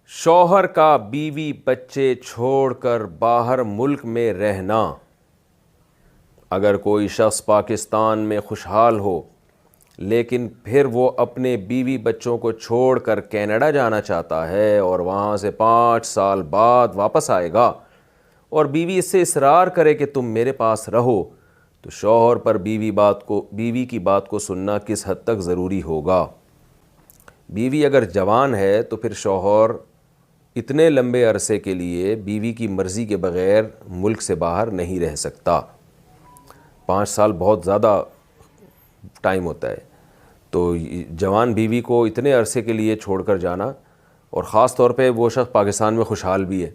شوہر کا بیوی بچے چھوڑ کر باہر ملک میں رہنا۔ اگر کوئی شخص پاکستان میں خوشحال ہو لیکن پھر وہ اپنے بیوی بچوں کو چھوڑ کر کینیڈا جانا چاہتا ہے اور وہاں سے 5 سال بعد واپس آئے گا اور بیوی اس سے اصرار کرے کہ تم میرے پاس رہو، تو شوہر پر بیوی کی بات کو سننا کس حد تک ضروری ہوگا؟ بیوی اگر جوان ہے تو پھر شوہر اتنے لمبے عرصے کے لیے بیوی کی مرضی کے بغیر ملک سے باہر نہیں رہ سکتا۔ 5 سال بہت زیادہ ٹائم ہوتا ہے، تو جوان بیوی کو اتنے عرصے کے لیے چھوڑ کر جانا، اور خاص طور پہ وہ شخص پاکستان میں خوشحال بھی ہے،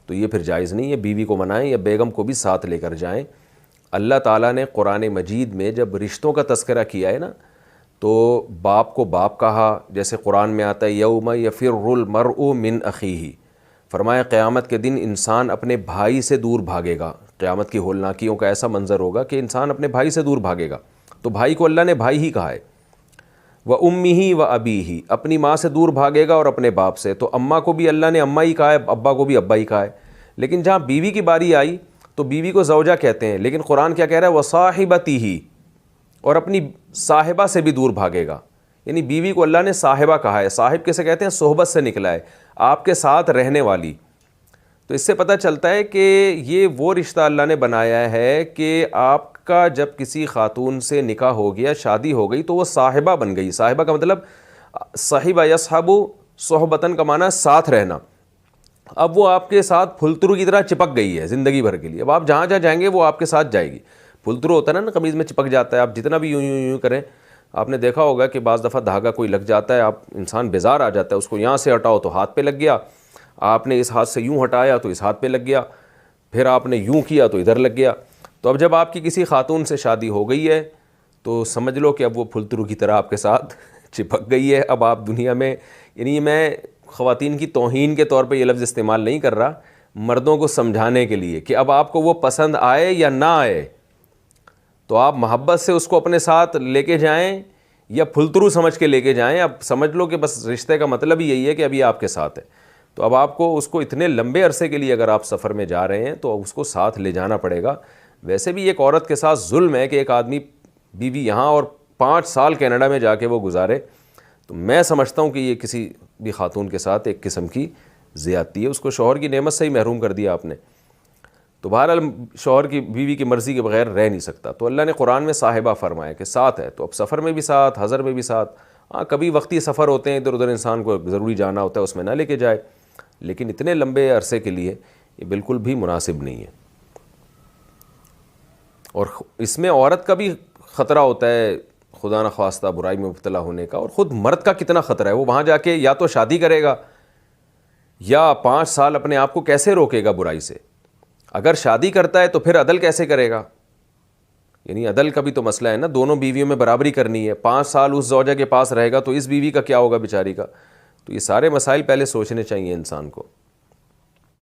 تو یہ پھر جائز نہیں ہے۔ بیوی کو منائیں یا بیگم کو بھی ساتھ لے کر جائیں۔ اللہ تعالیٰ نے قرآن مجید میں جب رشتوں کا تذکرہ کیا ہے نا، تو باپ کو باپ کہا، جیسے قرآن میں آتا ہے یوم یفر المرء من اخیہ، فرمایا قیامت کے دن انسان اپنے بھائی سے دور بھاگے گا۔ قیامت کی ہولناکیوں کا ایسا منظر ہوگا کہ انسان اپنے بھائی سے دور بھاگے گا، تو بھائی کو اللہ نے بھائی ہی کہا ہے۔ وَأُمِّهِ وَأَبِيهِ، اپنی ماں سے دور بھاگے گا اور اپنے باپ سے، تو اماں کو بھی اللہ نے اماں ہی کہا ہے، ابا کو بھی ابا ہی کہا ہے۔ لیکن جہاں بیوی کی باری آئی تو بیوی کو زوجہ کہتے ہیں، لیکن قرآن کیا کہہ رہا ہے؟ وَصَاحِبَتِهِ، اور اپنی صاحبہ سے بھی دور بھاگے گا، یعنی بیوی کو اللہ نے صاحبہ کہا ہے۔ صاحب کسے کہتے ہیں؟ صحبت سے نکلا ہے، آپ کے ساتھ رہنے والی۔ تو اس سے پتہ چلتا ہے کہ یہ وہ رشتہ اللہ نے بنایا ہے کہ آپ کا جب کسی خاتون سے نکاح ہو گیا، شادی ہو گئی، تو وہ صاحبہ بن گئی۔ صاحبہ کا مطلب صحبہ یصحب صحبتاً کا معنی ساتھ رہنا۔ اب وہ آپ کے ساتھ پھلترو کی طرح چپک گئی ہے زندگی بھر کے لیے۔ اب آپ جہاں جہاں جائیں گے وہ آپ کے ساتھ جائے گی۔ پھلترو ہوتا ہے نا قمیض میں چپک جاتا ہے، آپ جتنا بھی یوں کریں، آپ نے دیکھا ہوگا کہ بعض دفعہ دھاگا کوئی لگ جاتا ہے، آپ انسان بیزار آ جاتا ہے، اس کو یہاں سے ہٹاؤ تو ہاتھ پہ لگ گیا، آپ نے اس ہاتھ سے یوں ہٹایا تو اس ہاتھ پہ لگ گیا، پھر آپ نے یوں کیا تو ادھر لگ گیا۔ تو اب جب آپ کی کسی خاتون سے شادی ہو گئی ہے تو سمجھ لو کہ اب وہ پھلترو کی طرح آپ کے ساتھ چپک گئی ہے۔ اب آپ دنیا میں، یعنی میں خواتین کی توہین کے طور پہ یہ لفظ استعمال نہیں کر رہا، مردوں کو سمجھانے کے لیے کہ اب آپ کو وہ پسند آئے یا نہ آئے، تو آپ محبت سے اس کو اپنے ساتھ لے کے جائیں یا پھلترو سمجھ کے لے کے جائیں۔ اب سمجھ لو کہ بس رشتے کا مطلب ہی یہی ہے کہ ابھی آپ کے ساتھ ہے۔ تو اب آپ کو اس کو اتنے لمبے عرصے کے لیے اگر آپ سفر میں جا رہے ہیں تو اس کو ساتھ لے جانا پڑے گا۔ ویسے بھی ایک عورت کے ساتھ ظلم ہے کہ ایک آدمی بیوی یہاں اور 5 سال کینیڈا میں جا کے وہ گزارے، تو میں سمجھتا ہوں کہ یہ کسی بھی خاتون کے ساتھ ایک قسم کی زیادتی ہے، اس کو شوہر کی نعمت سے ہی محروم کر دیا آپ نے۔ تو بہرحال شوہر کی بیوی کی مرضی کے بغیر رہ نہیں سکتا، تو اللہ نے قرآن میں صاحبہ فرمایا کہ ساتھ ہے، تو اب سفر میں بھی ساتھ، حضر میں بھی ساتھ۔ ہاں کبھی وقتی سفر ہوتے ہیں، ادھر ادھر انسان کو ضروری جانا ہوتا ہے، اس میں نہ لے کے جائے، لیکن اتنے لمبے عرصے کے لیے یہ بالکل بھی مناسب نہیں ہے۔ اور اس میں عورت کا بھی خطرہ ہوتا ہے خدا نخواستہ برائی میں مبتلا ہونے کا، اور خود مرد کا کتنا خطرہ ہے۔ وہ وہاں جا کے یا تو شادی کرے گا یا 5 سال اپنے آپ کو کیسے روکے گا برائی سے۔ اگر شادی کرتا ہے تو پھر عدل کیسے کرے گا؟ یعنی عدل کا بھی تو مسئلہ ہے نا، دونوں بیویوں میں برابری کرنی ہے۔ 5 سال اس زوجہ کے پاس رہے گا تو اس بیوی کا کیا ہوگا بیچاری کا؟ تو یہ سارے مسائل پہلے سوچنے چاہیے انسان کو۔